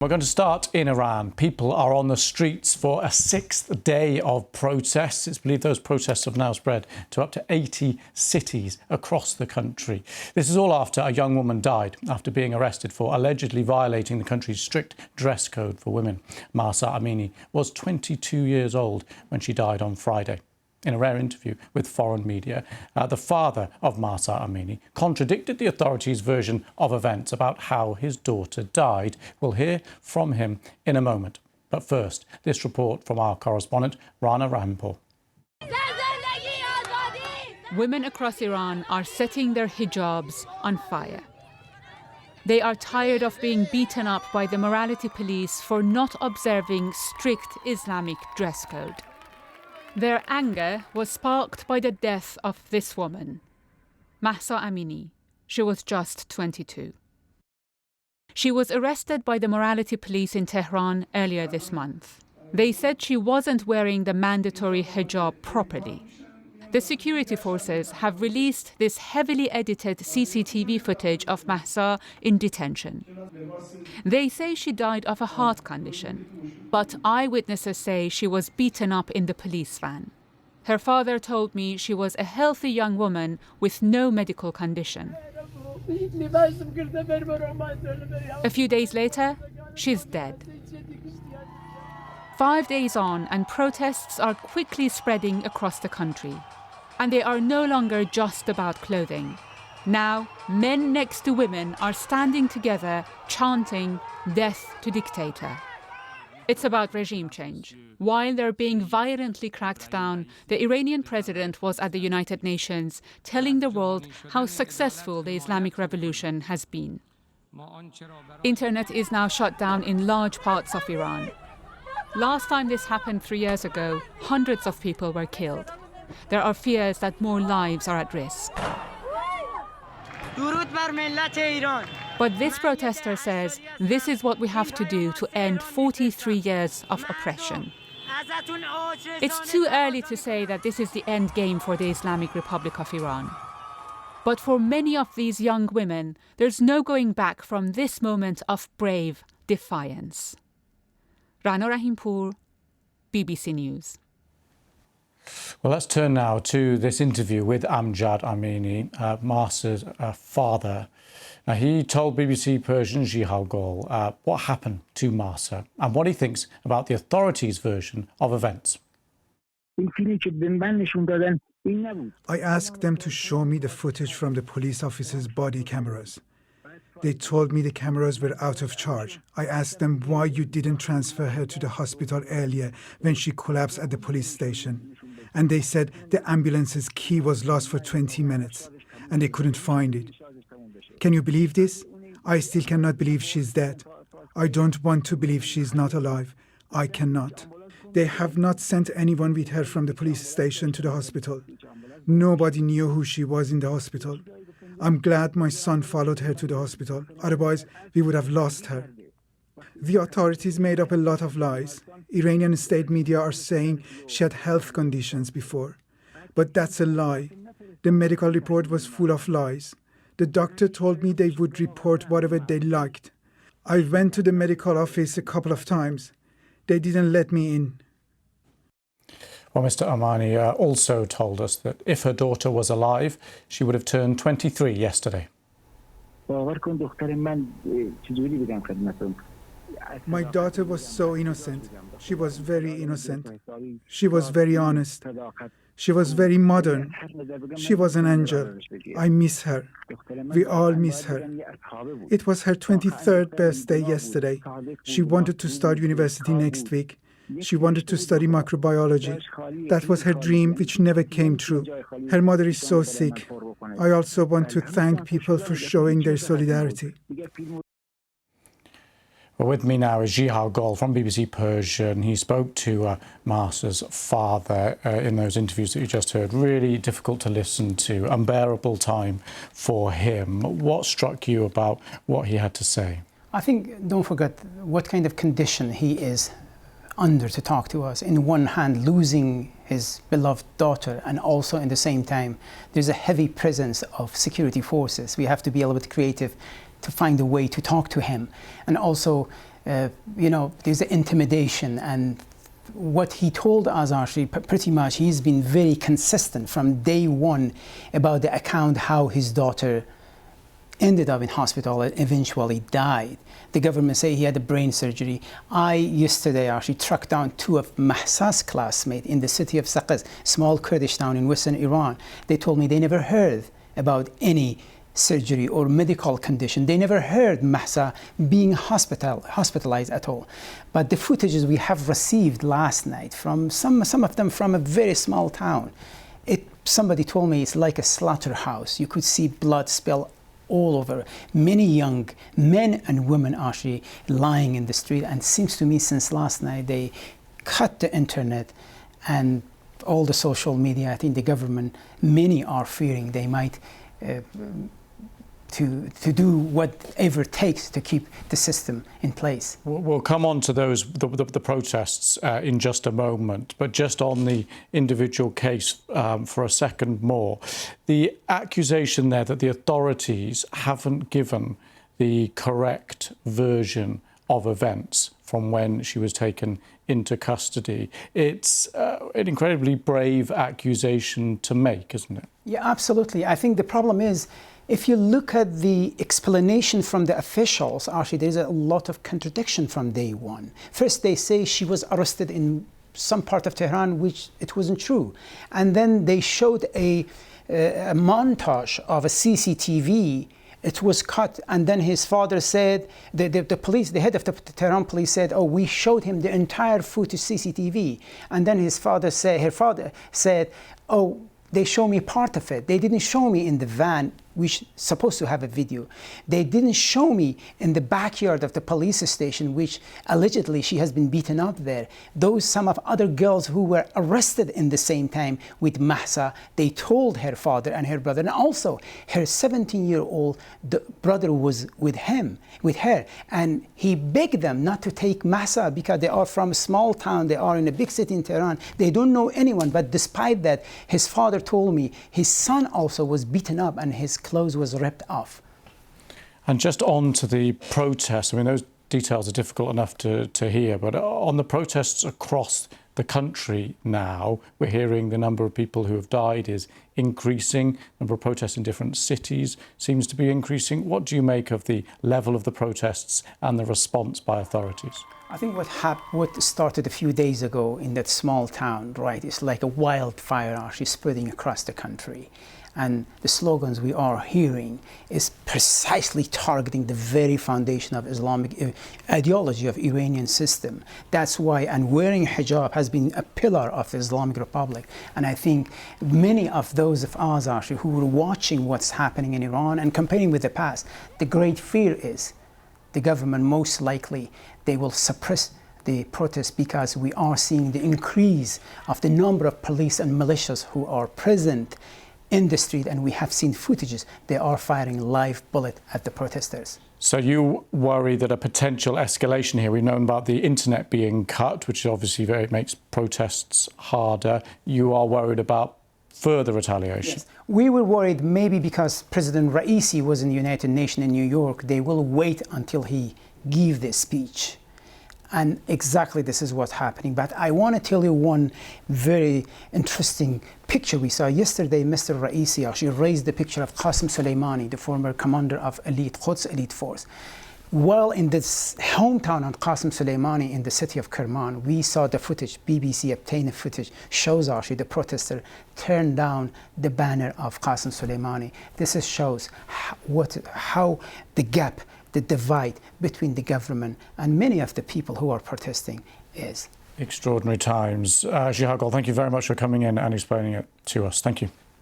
We're going to start in Iran. People are on the streets for a sixth day of protests. It's believed those protests have now spread to up to 80 cities across the country. This is all after a young woman died after being arrested for allegedly violating the country's strict dress code for women. Mahsa Amini was 22 years old when she died on Friday. In a rare interview with foreign media, the father of Mahsa Amini contradicted the authorities' version of events about how his daughter died. We'll hear from him in a moment. But first, this report from our correspondent, Rana Rahimpour. Women across Iran are setting their hijabs on fire. They are tired of being beaten up by the morality police for not observing strict Islamic dress code. Their anger was sparked by the death of this woman, Mahsa Amini. She was just 22. She was arrested by the morality police in Tehran earlier this month. They said she wasn't wearing the mandatory hijab properly. The security forces have released this heavily edited CCTV footage of Mahsa in detention. They say she died of a heart condition, but eyewitnesses say she was beaten up in the police van. Her father told me she was a healthy young woman with no medical condition. A few days later, she's dead. 5 days on, and protests are quickly spreading across the country. And they are no longer just about clothing. Now, men next to women are standing together, chanting, "Death to dictator." It's about regime change. While they're being violently cracked down, the Iranian president was at the United Nations telling the world how successful the Islamic Revolution has been. Internet is now shut down in large parts of Iran. Last time this happened 3 years ago, hundreds of people were killed. There are fears that more lives are at risk. But this protester says this is what we have to do to end 43 years of oppression. It's too early to say that this is the end game for the Islamic Republic of Iran. But for many of these young women, there's no going back from this moment of brave defiance. Rana Rahimpour, BBC News. Well, let's turn now to this interview with Amjad Amini, Mahsa's father. Now, he told BBC Persian Jihal Gol what happened to Mahsa and what he thinks about the authorities' version of events. I asked them to show me the footage from the police officers' body cameras. They told me the cameras were out of charge. I asked them why you didn't transfer her to the hospital earlier when she collapsed at the police station. And they said the ambulance's key was lost for 20 minutes and they couldn't find it. Can you believe this? I still cannot believe she's dead. I don't want to believe she's not alive. I cannot. They have not sent anyone with her from the police station to the hospital. Nobody knew who she was in the hospital. I'm glad my son followed her to the hospital. Otherwise, we would have lost her. The authorities made up a lot of lies. Iranian state media are saying she had health conditions before. But that's a lie. The medical report was full of lies. The doctor told me they would report whatever they liked. I went to the medical office a couple of times. They didn't let me in. Well, Mr. Amini also told us that if her daughter was alive, she would have turned 23 yesterday. My daughter was so innocent. She was very innocent. She was very honest. She was very modern. She was an angel. I miss her. We all miss her. It was her 23rd birthday yesterday. She wanted to start university next week. She wanted to study microbiology. That was her dream, which never came true. Her mother is so sick. I also want to thank people for showing their solidarity. Well, with me now is Jihal Gol from BBC Persian. He spoke to Mahsa's father in those interviews that you just heard. Really difficult to listen to, unbearable time for him. What struck you about what he had to say? I think, don't forget what kind of condition he is under to talk to us. In one hand, losing his beloved daughter, and also in the same time, there's a heavy presence of security forces. We have to be a little bit creative to find a way to talk to him. And also, there's intimidation. And what he told us, actually, pretty much, he's been very consistent from day one about the account how his daughter ended up in hospital and eventually died. The government say he had a brain surgery. I yesterday actually tracked down two of Mahsa's classmates in the city of Sakaz, small Kurdish town in western Iran. They told me they never heard about any surgery or medical condition. They never heard Mahsa being hospitalized at all. But the footages we have received last night from some of them from a very small town, somebody told me it's like a slaughterhouse. You could see blood spill all over. Many young men and women actually lying in the street. And it seems to me since last night they cut the internet and all the social media. I think the government, many are fearing they might to do whatever it takes to keep the system in place. We'll come on to the protests in just a moment, but just on the individual case for a second more. The accusation there that the authorities haven't given the correct version of events from when she was taken into custody. It's an incredibly brave accusation to make, isn't it? Yeah, absolutely. I think the problem is, if you look at the explanation from the officials, actually there's a lot of contradiction from day one. First, they say she was arrested in some part of Tehran, which it wasn't true. And then they showed a montage of a CCTV. It was cut, and then his father said, the police, the head of the Tehran police said, oh, we showed him the entire footage CCTV. And then her father said, oh, they show me part of it. They didn't show me in the van, which is supposed to have a video. They didn't show me in the backyard of the police station, which allegedly she has been beaten up there. Some of other girls who were arrested in the same time with Mahsa, they told her father and her brother, and also her 17-year-old brother was with her, and he begged them not to take Mahsa because they are from a small town, they are in a big city in Tehran, they don't know anyone. But despite that, his father told me his son also was beaten up and his clothes was ripped off. And just on to the protests, I mean, those details are difficult enough to hear, but on the protests across the country now, we're hearing the number of people who have died is increasing, number of protests in different cities seems to be increasing. What do you make of the level of the protests and the response by authorities? I think what started a few days ago in that small town, right, is like a wildfire actually spreading across the country. And the slogans we are hearing is precisely targeting the very foundation of Islamic ideology of Iranian system. That's why, and wearing hijab has been a pillar of the Islamic Republic. And I think many of those of us actually who were watching what's happening in Iran and comparing with the past, the great fear is the government most likely, they will suppress the protests because we are seeing the increase of the number of police and militias who are present in the street, and we have seen footages. They are firing live bullets at the protesters. So you worry that a potential escalation here, we've known about the internet being cut, which obviously makes protests harder. You are worried about further retaliation? Yes. We were worried maybe because President Raisi was in the United Nations in New York, they will wait until he gives the speech. And exactly this is what's happening. But I want to tell you one very interesting picture we saw yesterday. Mr. Raisi actually raised the picture of Qasem Soleimani, the former commander of Quds elite force. While in this hometown of Qasem Soleimani in the city of Kerman, we saw the footage, BBC obtained footage, shows actually the protester turned down the banner of Qasem Soleimani. This shows how the gap, the divide between the government and many of the people who are protesting is. Extraordinary times. Jihad, thank you very much for coming in and explaining it to us. Thank you.